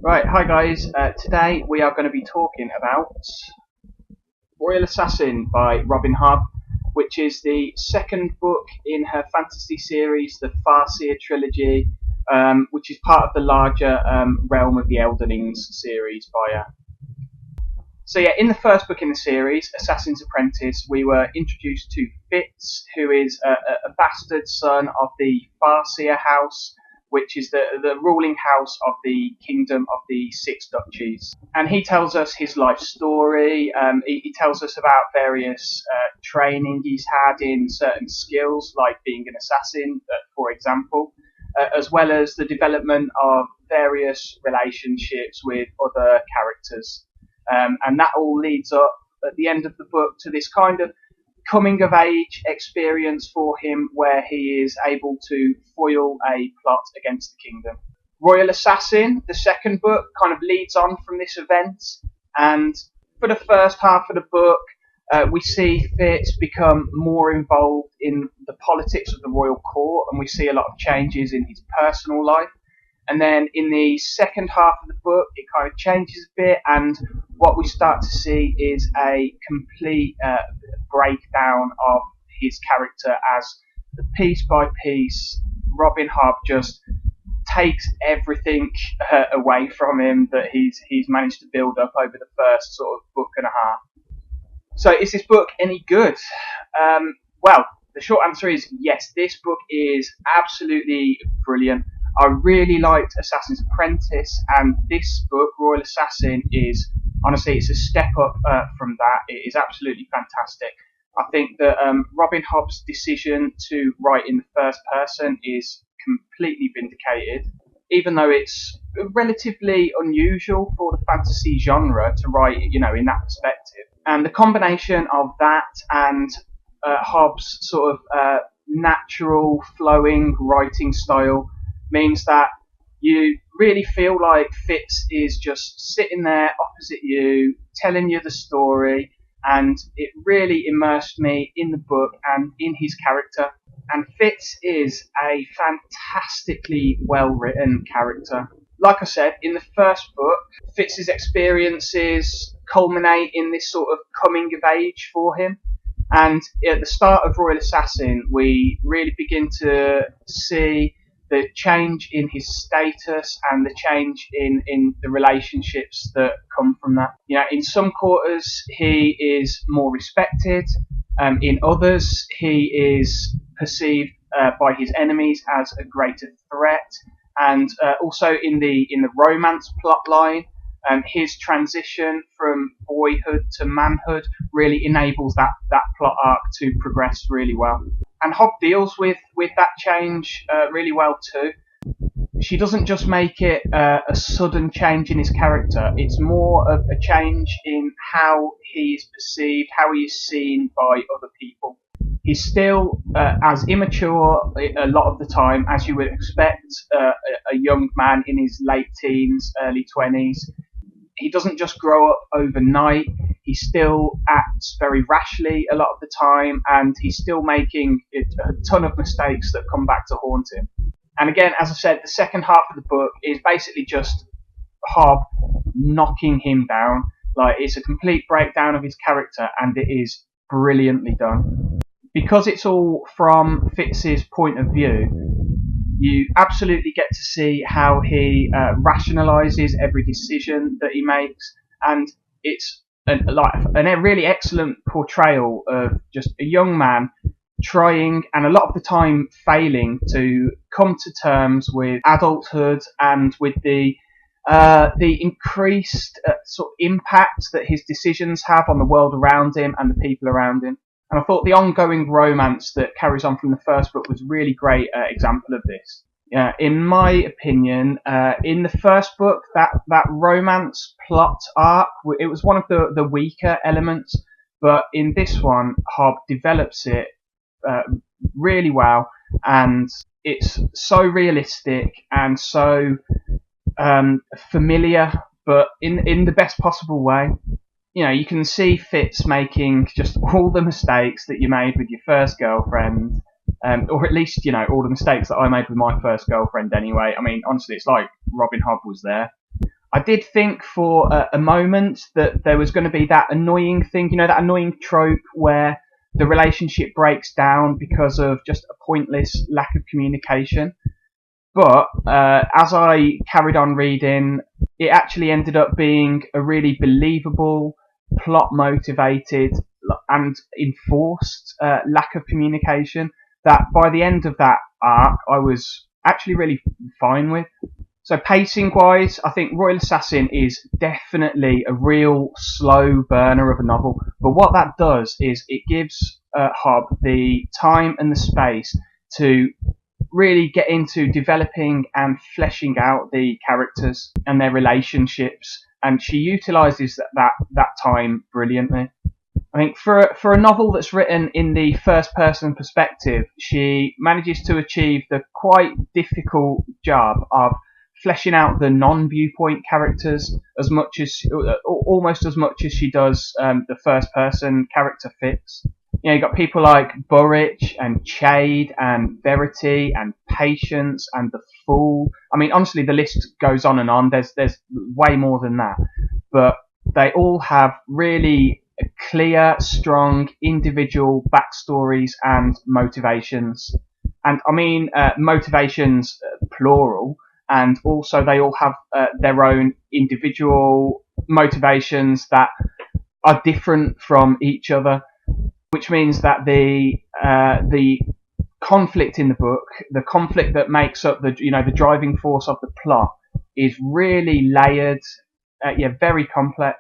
Right, hi guys. Today we are going to be talking about Royal Assassin by Robin Hobb, which is the second book in her fantasy series, the Farseer Trilogy, which is part of the larger Realm of the Elderlings series by her. So yeah, in the first book in the series, Assassin's Apprentice, we were introduced to Fitz, who is a bastard son of the Farseer house, which is the ruling house of the Kingdom of the Six Duchies. And he tells us his life story. He tells us about various training he's had in certain skills, like being an assassin, for example, as well as the development of various relationships with other characters. And that all leads up at the end of the book to this kind of coming of age experience for him, where he is able to foil a plot against the kingdom. Royal Assassin, the second book, kind of leads on from this event, and for the first half of the book we see Fitz become more involved in the politics of the royal court, and we see a lot of changes in his personal life. And then in the second half of the book, it kind of changes a bit, and what we start to see is a complete breakdown of his character, as piece by piece, Robin Hobb just takes everything away from him that he's managed to build up over the first sort of book and a half. So is this book any good? Well, the short answer is yes, this book is absolutely brilliant. I really liked Assassin's Apprentice, and this book, Royal Assassin, is honestly, it's a step up from that. It is absolutely fantastic. I think that Robin Hobb's decision to write in the first person is completely vindicated, even though it's relatively unusual for the fantasy genre to write, in that perspective. And the combination of that and Hobb's sort of natural, flowing writing style means that you really feel like Fitz is just sitting there opposite you, telling you the story, and it really immersed me in the book and in his character. And Fitz is a fantastically well-written character. Like I said, in the first book, Fitz's experiences culminate in this sort of coming of age for him. And at the start of Royal Assassin, we really begin to see the change in his status and the change in the relationships that come from that. In some quarters he is more respected. In others he is perceived by his enemies as a greater threat. And also in the romance plot line, his transition from boyhood to manhood really enables that plot arc to progress really well. And Hobb deals with that change really well too. She doesn't just make it a sudden change in his character. It's more of a change in how he is perceived, how he is seen by other people. He's still as immature a lot of the time as you would expect a young man in his late teens, early 20s. He doesn't just grow up overnight. He still acts very rashly a lot of the time, and he's still making a ton of mistakes that come back to haunt him. And again, as I said, the second half of the book is basically just Hobb knocking him down. Like, it's a complete breakdown of his character, and it is brilliantly done. Because it's all from Fitz's point of view, you absolutely get to see how he rationalises every decision that he makes, and it's a really excellent portrayal of just a young man trying, and a lot of the time failing, to come to terms with adulthood and with the increased sort of impact that his decisions have on the world around him and the people around him. And I thought the ongoing romance that carries on from the first book was a really great example of this. In my opinion, in the first book, that romance plot arc, it was one of the weaker elements, but in this one, Hobb develops it really well, and it's so realistic and so familiar, but in the best possible way. You can see Fitz making just all the mistakes that you made with your first girlfriend, or at least, all the mistakes that I made with my first girlfriend anyway. I mean, honestly, it's like Robin Hobb was there. I did think for a moment that there was going to be that annoying thing, that annoying trope where the relationship breaks down because of just a pointless lack of communication. But as I carried on reading, it actually ended up being a really believable, plot motivated, and enforced lack of communication that by the end of that arc I was actually really fine with. So pacing wise, I think Royal Assassin is definitely a real slow burner of a novel. But what that does is it gives Hobb the time and the space to really get into developing and fleshing out the characters and their relationships, and she utilises that time brilliantly. I think for a novel that's written in the first person perspective, she manages to achieve the quite difficult job of fleshing out the non-viewpoint characters as much as almost as much as she does the first person character Fitz. You've got people like Burrich and Chade and Verity and Patience and the Fool. I mean, honestly, the list goes on and on. There's way more than that, but they all have really clear, strong, individual backstories and motivations. And I mean motivations plural, and also they all have their own individual motivations that are different from each other, which means that the conflict in the book, the conflict that makes up the driving force of the plot, is really layered, very complex.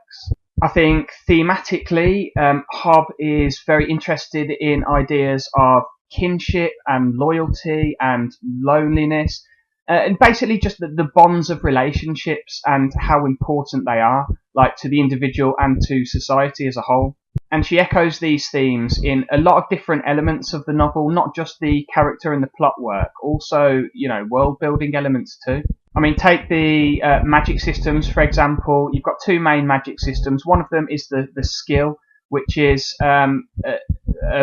I think thematically, Hobb is very interested in ideas of kinship and loyalty and loneliness, and basically just the bonds of relationships and how important they are, like to the individual and to society as a whole. And she echoes these themes in a lot of different elements of the novel, not just the character and the plot work, also, world building elements too. I mean, take the magic systems, for example. You've got two main magic systems. One of them is the skill, which is a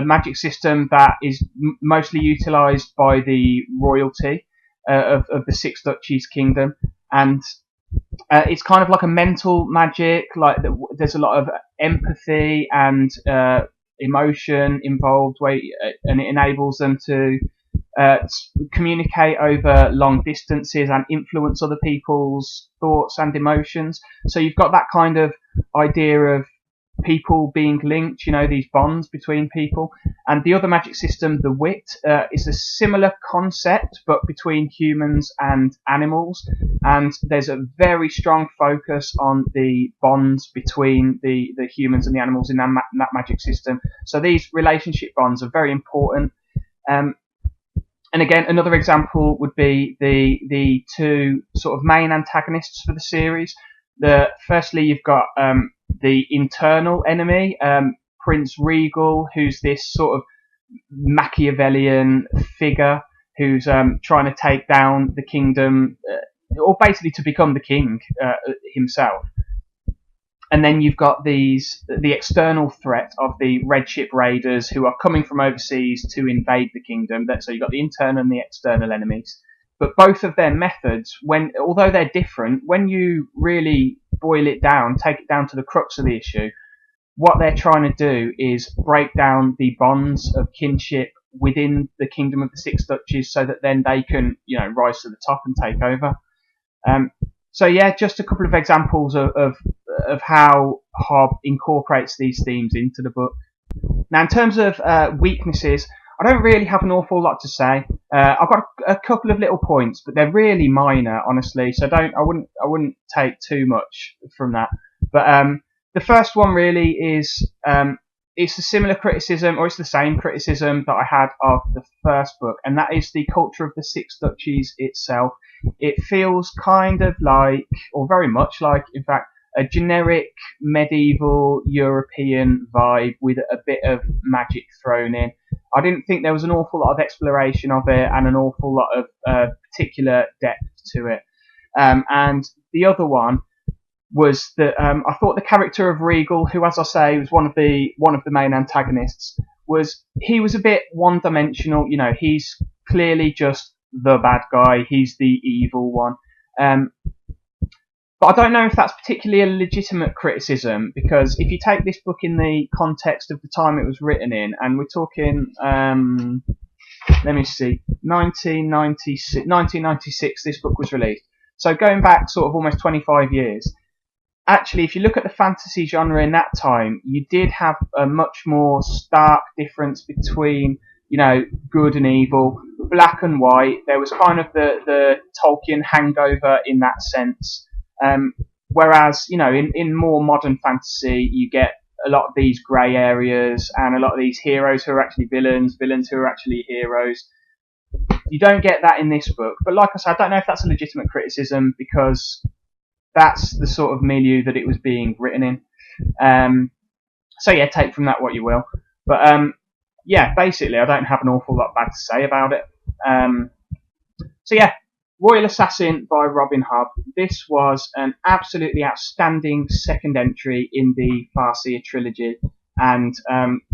magic system that is mostly utilised by the royalty of the Six Duchies Kingdom. And it's kind of like a mental magic, like there's a lot of empathy and emotion involved, and it enables them to communicate over long distances and influence other people's thoughts and emotions. So you've got that kind of idea of people being linked, these bonds between people. And the other magic system, the wit, is a similar concept, but between humans and animals. And there's a very strong focus on the bonds between the humans and the animals in that magic system. So these relationship bonds are very important. And again, another example would be the two sort of main antagonists for the series. Firstly, you've got the internal enemy, Prince Regal, who's this sort of Machiavellian figure who's trying to take down the kingdom, or basically to become the king himself. And then you've got the external threat of the Red Ship Raiders, who are coming from overseas to invade the kingdom. So you've got the internal and the external enemies. But both of their methods, although they're different, when you really boil it down, take it down to the crux of the issue, what they're trying to do is break down the bonds of kinship within the Kingdom of the Six Duchies, so that then they can, rise to the top and take over. So yeah, just a couple of examples of how Hobb incorporates these themes into the book. Now, in terms of weaknesses, I don't really have an awful lot to say. I've got a couple of little points, but they're really minor, honestly. So I wouldn't take too much from that. But the first one really is it's a similar criticism, or it's the same criticism that I had of the first book, and that is the culture of the Six Duchies itself. It feels kind of like, or very much like, in fact, a generic medieval European vibe with a bit of magic thrown in. I didn't think there was an awful lot of exploration of it and an awful lot of particular depth to it. And the other one was that I thought the character of Regal, who, as I say, was one of the main antagonists, was a bit one-dimensional. He's clearly just the bad guy. He's the evil one. But But I don't know if that's particularly a legitimate criticism, because if you take this book in the context of the time it was written in, and we're talking, let me see, 1996 this book was released. So going back sort of almost 25 years, actually, if you look at the fantasy genre in that time, you did have a much more stark difference between, you know, good and evil, black and white. There was kind of the Tolkien hangover in that sense. Whereas, you know, in more modern fantasy, you get a lot of these grey areas and a lot of these heroes who are actually villains, villains who are actually heroes. You don't get that in this book. But like I said, I don't know if that's a legitimate criticism, because that's the sort of milieu that it was being written in. So yeah, take from that what you will. But yeah, basically, I don't have an awful lot bad to say about it. So yeah, Royal Assassin by Robin Hobb. This was an absolutely outstanding second entry in the Farseer Trilogy, and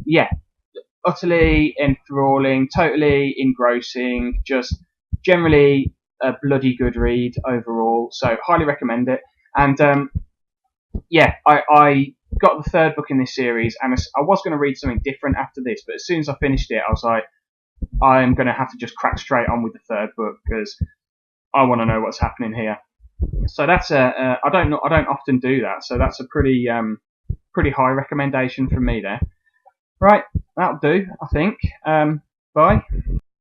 yeah, utterly enthralling, totally engrossing, just generally a bloody good read overall. So highly recommend it. And yeah, I got the third book in this series, and I was going to read something different after this, but as soon as I finished it, I was like, I'm going to have to just crack straight on with the third book, because I want to know what's happening here. So that's I don't often do that, so that's a pretty high recommendation from me there. Right, that'll do, I think. Bye.